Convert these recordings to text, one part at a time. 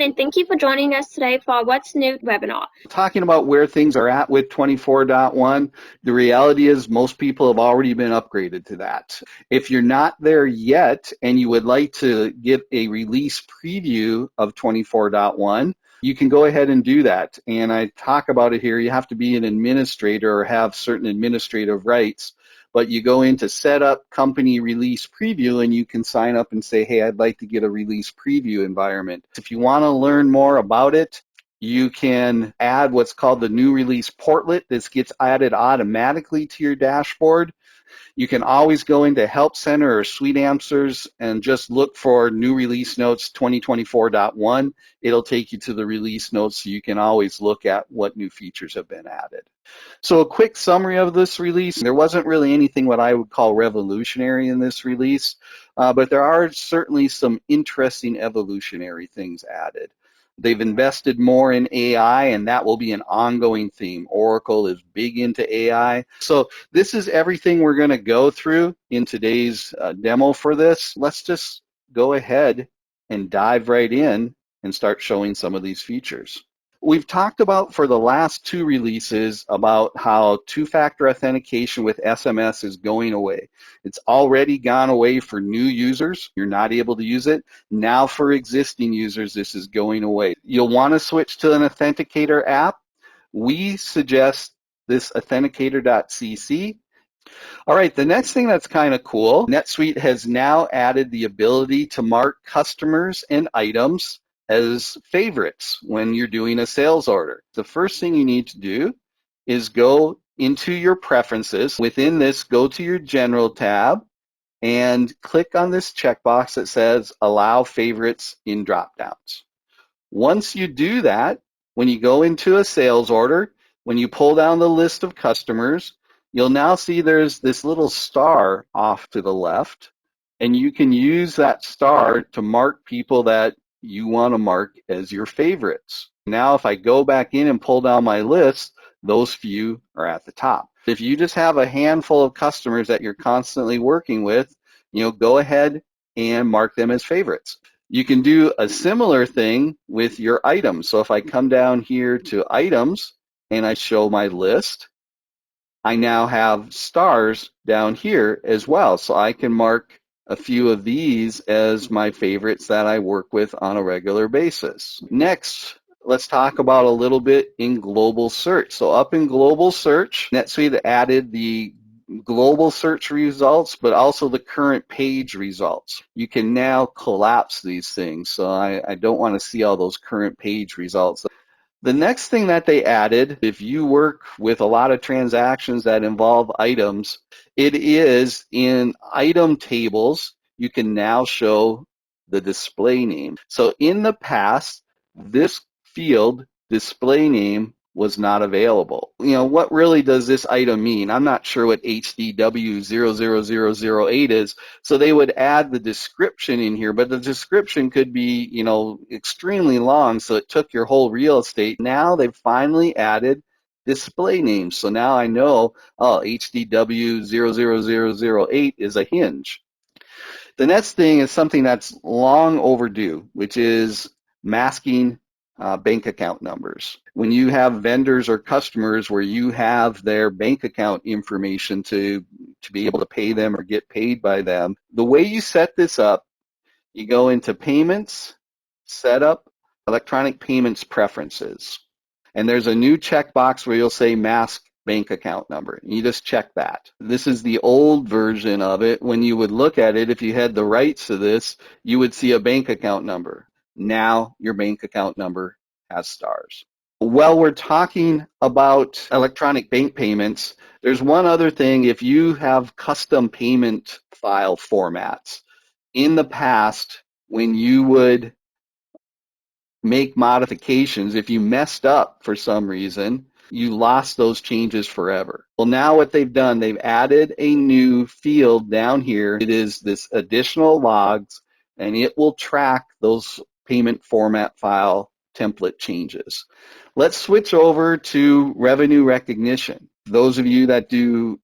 and thank you for joining us today for our What's New webinar. Talking about where things are at with 24.1, the reality is most people have already been upgraded to that. If you're not there yet and you would like to get a release preview of 24.1, you can go ahead and do that. And I talk about it here. You have to be an administrator or have certain administrative rights. But you go into Setup Company Release Preview and you can sign up and say, hey, I'd like to get a release preview environment. If you want to learn more about it, you can add what's called the new release portlet. This gets added automatically to your dashboard. You can always go into Help Center or Suite Answers and just look for New Release Notes 2024.1. It'll take you to the release notes so you can always look at what new features have been added. So a quick summary of this release. There wasn't really anything what I would call revolutionary in this release, but there are certainly some interesting evolutionary things added. They've invested more in AI, and that will be an ongoing theme. Oracle is big into AI. So this is everything we're going to go through in today's demo for this. Let's just go ahead and dive right in and start showing some of these features. We've talked about for the last two releases about how two-factor authentication with SMS is going away. It's already gone away for new users. You're not able to use it. Now for existing users, this is going away. You'll want to switch to an authenticator app. We suggest this authenticator.cc. All right, the next thing that's kind of cool, NetSuite has now added the ability to mark customers and items as favorites when you're doing a sales order. The first thing you need to do is go into your preferences. Within this, go to your General tab and click on this checkbox that says Allow Favorites in dropdowns. Once you do that, when you go into a sales order, when you pull down the list of customers, you'll now see there's this little star off to the left, and you can use that star to mark people that you want to mark as your favorites. Now, if I go back in and pull down my list, those few are at the top. If you just have a handful of customers that you're constantly working with, go ahead and mark them as favorites. You can do a similar thing with your items. So if I come down here to items and I show my list, I now have stars down here as well. So I can mark a few of these as my favorites that I work with on a regular basis. Next, let's talk about a little bit in global search. So up in global search, NetSuite added the global search results, but also the current page results. You can now collapse these things. So I don't want to see all those current page results. The next thing that they added, if you work with a lot of transactions that involve items, it is in item tables, you can now show the display name. So in the past, this field, display name, was not available. What really does this item mean? I'm not sure what HDW00008 is, so they would add the description in here, but the description could be, extremely long, so it took your whole real estate. Now they've finally added display names, so now I know, HDW00008 is a hinge. The next thing is something that's long overdue, which is masking bank account numbers. When you have vendors or customers where you have their bank account information to be able to pay them or get paid by them, the way you set this up, you go into Payments, Setup, Electronic Payments Preferences. And there's a new checkbox where you'll say Mask bank account number. You just check that. This is the old version of it. When you would look at it, if you had the rights to this, you would see a bank account number. Now your bank account number has stars. While we're talking about electronic bank payments, there's one other thing. If you have custom payment file formats, in the past, when you would make modifications, if you messed up for some reason, you lost those changes forever. Well, now what they've done, they've added a new field down here. It is this additional logs, and it will track those payment format file template changes. Let's switch over to revenue recognition. Those of you that do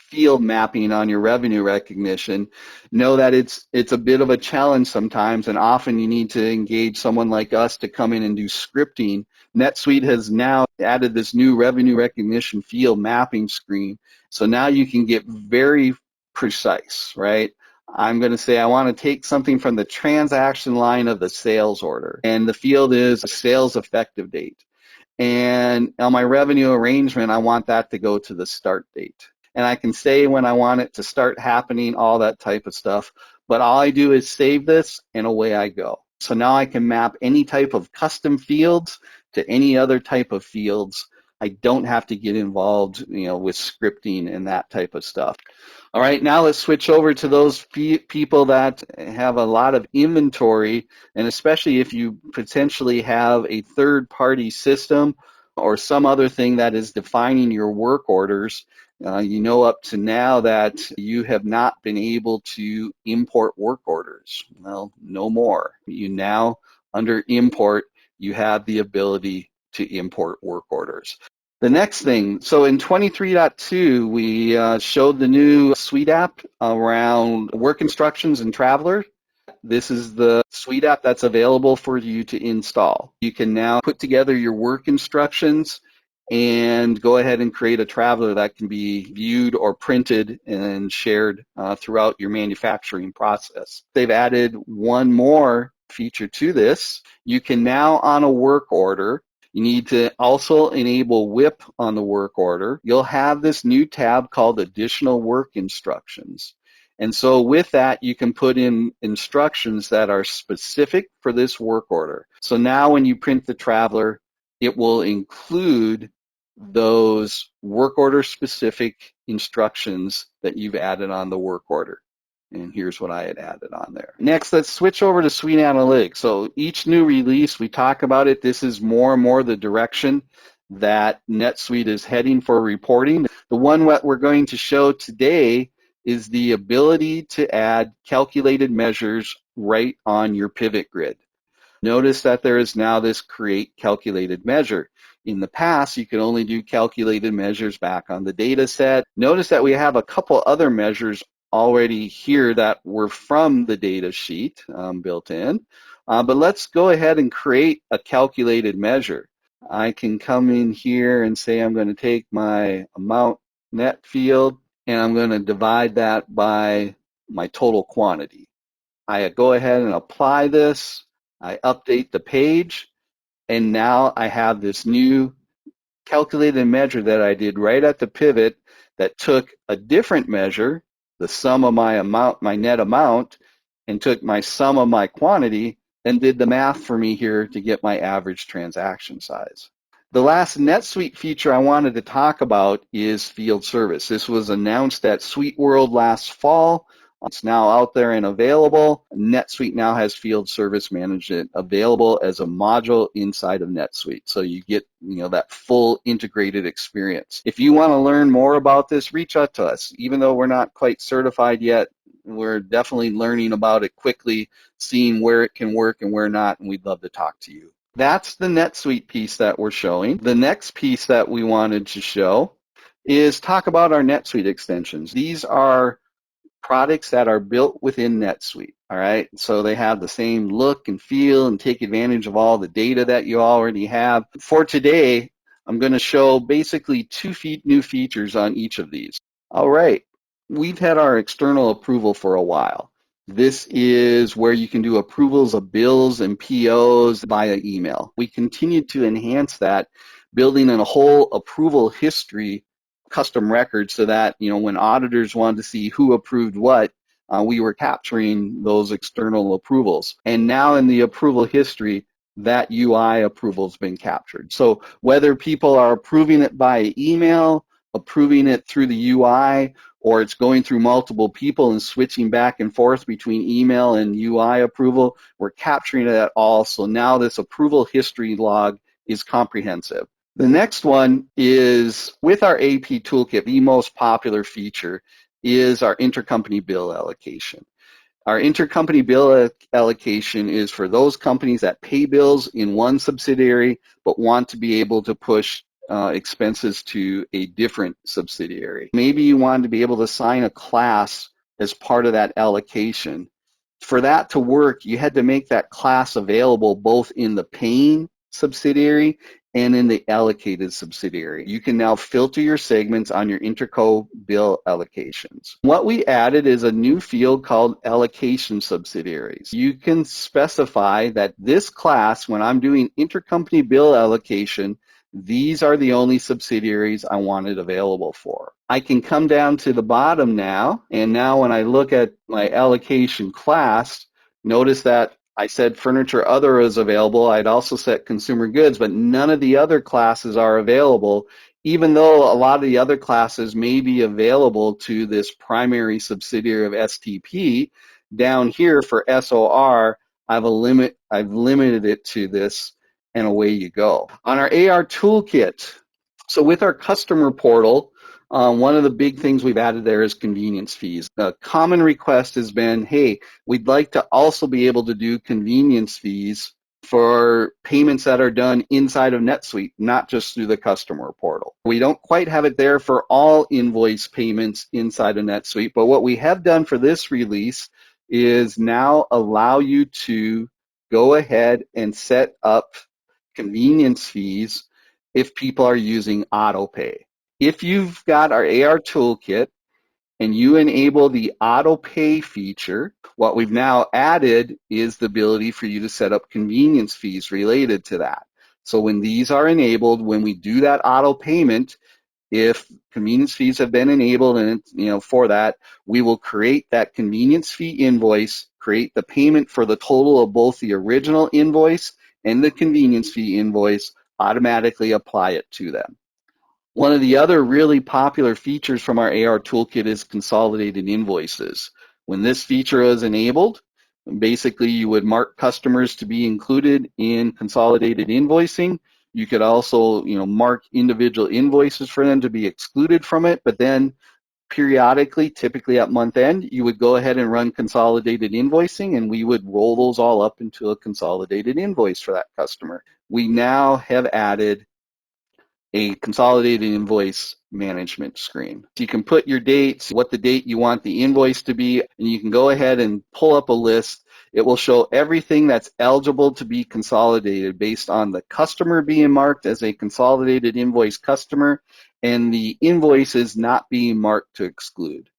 field mapping on your revenue recognition, know that it's a bit of a challenge sometimes, and often you need to engage someone like us to come in and do scripting. NetSuite has now added this new revenue recognition field mapping screen. So now you can get very precise, right? I'm going to say I want to take something from the transaction line of the sales order, and the field is sales effective date. And on my revenue arrangement, I want that to go to the start date. And I can say when I want it to start happening, all that type of stuff. But all I do is save this and away I go. So now I can map any type of custom fields to any other type of fields. I don't have to get involved, with scripting and that type of stuff. All right, now let's switch over to those people that have a lot of inventory, and especially if you potentially have a third-party system or some other thing that is defining your work orders. Up to now that you have not been able to import work orders. Well, no more. You now, under import, you have the ability to import work orders. The next thing, so in 23.2, we showed the new Suite app around work instructions and Traveler. This is the Suite app that's available for you to install. You can now put together your work instructions and go ahead and create a Traveler that can be viewed or printed and shared throughout your manufacturing process. They've added one more feature to this. You can now, on a work order, you need to also enable WIP on the work order. You'll have this new tab called Additional Work Instructions. And so with that, you can put in instructions that are specific for this work order. So now when you print the Traveler, it will include those work order specific instructions that you've added on the work order. And here's what I had added on there. Next, let's switch over to Suite Analytics. So each new release, we talk about it. This is more and more the direction that NetSuite is heading for reporting. The one that we're going to show today is the ability to add calculated measures right on your pivot grid. Notice that there is now this create calculated measure. In the past, you could only do calculated measures back on the data set. Notice that we have a couple other measures already here that were from the data sheet built in. But let's go ahead and create a calculated measure. I can come in here and say I'm going to take my amount net field and I'm going to divide that by my total quantity. I go ahead and apply this. I update the page, and now I have this new calculated measure that I did right at the pivot that took a different measure, the sum of my amount, my net amount, and took my sum of my quantity and did the math for me here to get my average transaction size. The last NetSuite feature I wanted to talk about is field service. This was announced at Suite World last fall. It's now out there and available. NetSuite now has field service management available as a module inside of NetSuite. So you get that full integrated experience. If you want to learn more about this, reach out to us. Even though we're not quite certified yet, we're definitely learning about it quickly, seeing where it can work and where not, and we'd love to talk to you. That's the NetSuite piece that we're showing. The next piece that we wanted to show is talk about our NetSuite extensions. These are products that are built within NetSuite, all right? So they have the same look and feel and take advantage of all the data that you already have. For today, I'm going to show basically two new features on each of these. All right, we've had our external approval for a while. This is where you can do approvals of bills and POs via email. We continue to enhance that, building in a whole approval history custom record so that when auditors wanted to see who approved what, we were capturing those external approvals. And now in the approval history, that UI approval has been captured. So whether people are approving it by email, approving it through the UI, or it's going through multiple people and switching back and forth between email and UI approval, we're capturing it at all. So now this approval history log is comprehensive. The next one is, with our AP Toolkit, the most popular feature is our intercompany bill allocation. Our intercompany bill allocation is for those companies that pay bills in one subsidiary but want to be able to push expenses to a different subsidiary. Maybe you wanted to be able to assign a class as part of that allocation. For that to work, you had to make that class available both in the paying subsidiary and in the allocated subsidiary. You can now filter your segments on your interco bill allocations. What we added is a new field called allocation subsidiaries. You can specify that this class, when I'm doing intercompany bill allocation, these are the only subsidiaries I want it available for. I can come down to the bottom now, and now when I look at my allocation class, notice that I said furniture other is available. I'd also set consumer goods, but none of the other classes are available, even though a lot of the other classes may be available to this primary subsidiary of STP. Down here for SOR, I've limited it to this, and away you go. On our AR toolkit, so with our customer portal, one of the big things we've added there is convenience fees. A common request has been, hey, we'd like to also be able to do convenience fees for payments that are done inside of NetSuite, not just through the customer portal. We don't quite have it there for all invoice payments inside of NetSuite, but what we have done for this release is now allow you to go ahead and set up convenience fees if people are using autopay. If you've got our AR toolkit and you enable the autopay feature, what we've now added is the ability for you to set up convenience fees related to that. So when these are enabled, when we do that auto payment, if convenience fees have been enabled and for that, we will create that convenience fee invoice, create the payment for the total of both the original invoice and the convenience fee invoice, automatically apply it to them. One of the other really popular features from our AR toolkit is consolidated invoices. When this feature is enabled, basically you would mark customers to be included in consolidated invoicing. You could also mark individual invoices for them to be excluded from it, but then periodically, typically at month end, you would go ahead and run consolidated invoicing, and we would roll those all up into a consolidated invoice for that customer. We now have added a consolidated invoice management screen. So you can put your dates, what the date you want the invoice to be, and you can go ahead and pull up a list. It will show everything that's eligible to be consolidated based on the customer being marked as a consolidated invoice customer and the invoices not being marked to exclude.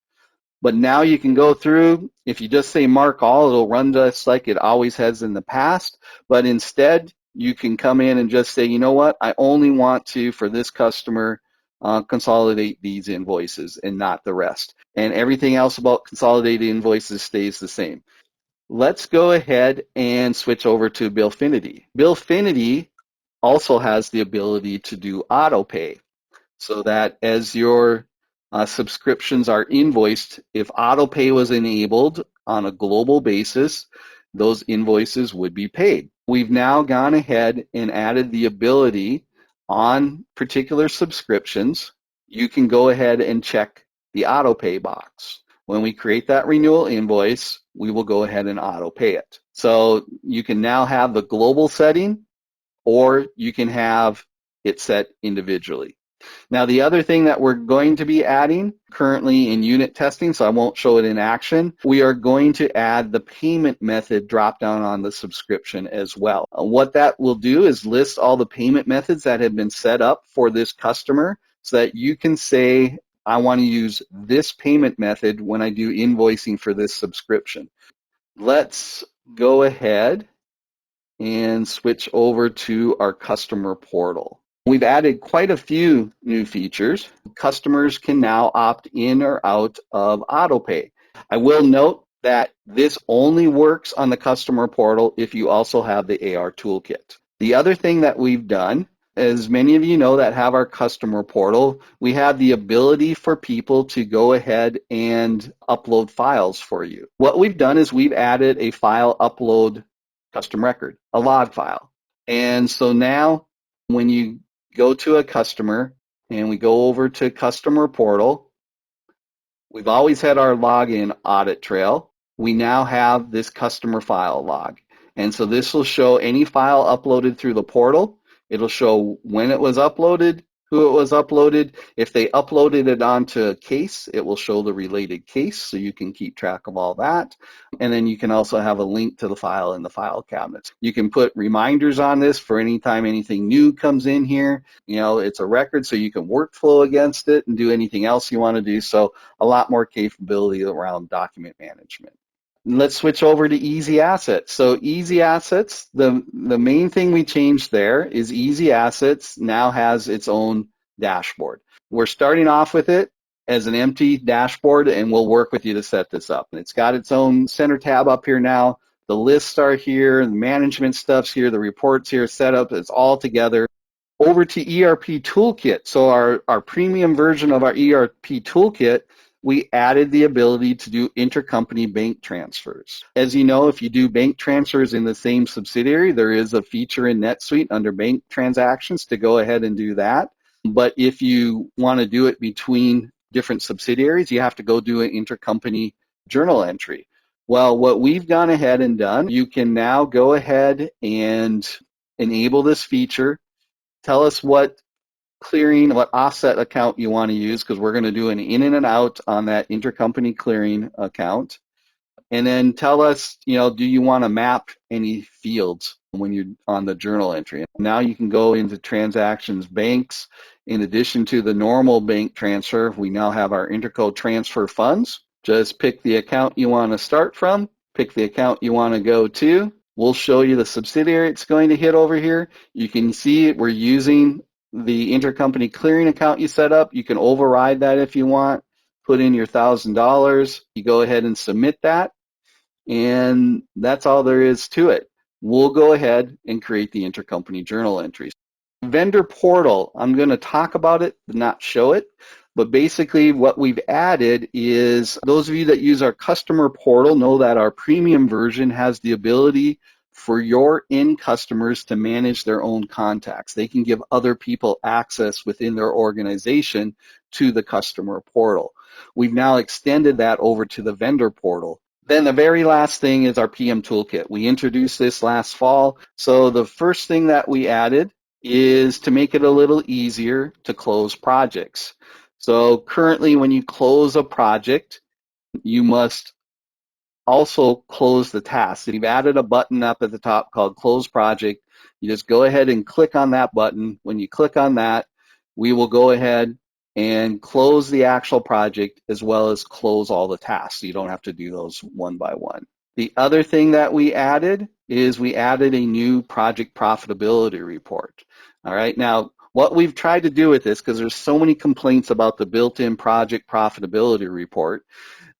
But now you can go through, if you just say mark all, it'll run just like it always has in the past, but instead you can come in and just say, you know what, I only want to, for this customer, consolidate these invoices and not the rest. And everything else about consolidated invoices stays the same. Let's go ahead and switch over to Billfinity. Billfinity also has the ability to do auto pay, so that as your subscriptions are invoiced, if auto pay was enabled on a global basis, those invoices would be paid. We've now gone ahead and added the ability on particular subscriptions, you can go ahead and check the auto pay box. When we create that renewal invoice, we will go ahead and auto pay it. So you can now have the global setting, or you can have it set individually. Now, the other thing that we're going to be adding currently in unit testing, so I won't show it in action, we are going to add the payment method dropdown on the subscription as well. What that will do is list all the payment methods that have been set up for this customer so that you can say, I want to use this payment method when I do invoicing for this subscription. Let's go ahead and switch over to our customer portal. We've added quite a few new features. Customers can now opt in or out of autopay. I will note that this only works on the customer portal if you also have the AR toolkit. The other thing that we've done, as many of you know that have our customer portal, we have the ability for people to go ahead and upload files for you. What we've done is we've added a file upload custom record, a log file. And so now when you go to a customer and we go over to customer portal, we've always had our login audit trail. We now have this customer file log. And so this will show any file uploaded through the portal. It'll show when it was uploaded, who it was uploaded. If they uploaded it onto KES, it will show the related case, so you can keep track of all that. And then you can also have a link to the file in the file cabinet. You can put reminders on this for anytime anything new comes in here. It's a record, so you can workflow against it and do anything else you want to do. So a lot more capability around document management. Let's switch over to Easy Assets. So Easy Assets, the main thing we changed there is Easy Assets now has its own dashboard. We're starting off with it as an empty dashboard, and we'll work with you to set this up. And it's got its own center tab up here now. The lists are here, the management stuff's here, the reports here, setup, it's all together. Over to ERP Toolkit. So our premium version of our ERP Toolkit, we added the ability to do intercompany bank transfers. As you know, if you do bank transfers in the same subsidiary, there is a feature in NetSuite under bank transactions to go ahead and do that. But if you want to do it between different subsidiaries, you have to go do an intercompany journal entry. Well, what we've gone ahead and done, you can now go ahead and enable this feature. Tell us what clearing, what offset account you want to use, because we're going to do an in and an out on that intercompany clearing account. And then tell us, do you want to map any fields when you're on the journal entry? Now you can go into transactions banks. In addition to the normal bank transfer, we now have our Interco transfer funds. Just pick the account you want to start from, pick the account you want to go to. We'll show you the subsidiary it's going to hit over here. You can see we're using the intercompany clearing account you set up. You can override that if you want. Put in your $1,000. You go ahead and submit that. And that's all there is to it. We'll go ahead and create the intercompany journal entries. Vendor portal, I'm going to talk about it, but not show it. But basically what we've added is, those of you that use our customer portal know that our premium version has the ability for your end customers to manage their own contacts. They can give other people access within their organization to the customer portal. We've now extended that over to the vendor portal. Then the very last thing is our PM toolkit. We introduced this last fall. So the first thing that we added is to make it a little easier to close projects. So currently when you close a project, you must also close the task. We've added a button up at the top called Close Project. You just go ahead and click on that button. When you click on that, we will go ahead and close the actual project as well as close all the tasks. You don't have to do those one by one. The other thing that we added is we added a new project profitability report. All right, now what we've tried to do with this, because there's so many complaints about the built-in project profitability report,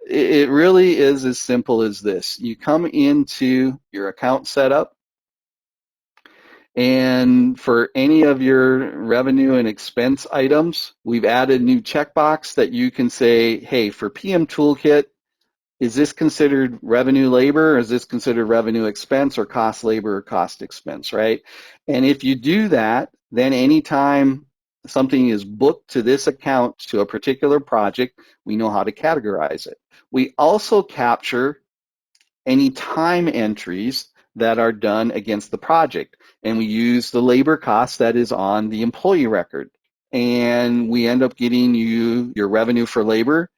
it really is as simple as this. You come into your account setup, and for any of your revenue and expense items, we've added new checkbox that you can say, hey, for PM Toolkit, is this considered revenue labor, or is this considered revenue expense, or cost labor or cost expense, right? And if you do that, then anytime something is booked to this account to a particular project, we know how to categorize it. We also capture any time entries that are done against the project, and we use the labor cost that is on the employee record. And we end up getting you your revenue for labor,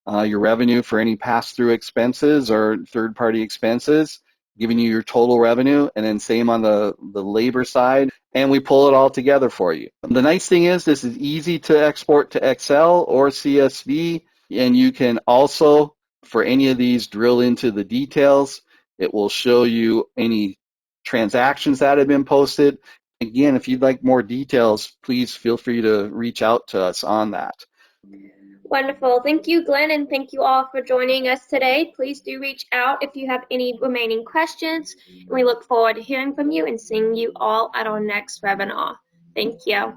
your revenue for any pass-through expenses or third-party expenses, giving you your total revenue, and then same on the labor side, and we pull it all together for you. The nice thing is this is easy to export to Excel or CSV, and you can also, for any of these, drill into the details. It will show you any transactions that have been posted. Again, if you'd like more details, please feel free to reach out to us on that. Wonderful. Thank you, Glenn, and thank you all for joining us today. Please do reach out if you have any remaining questions. We look forward to hearing from you and seeing you all at our next webinar. Thank you.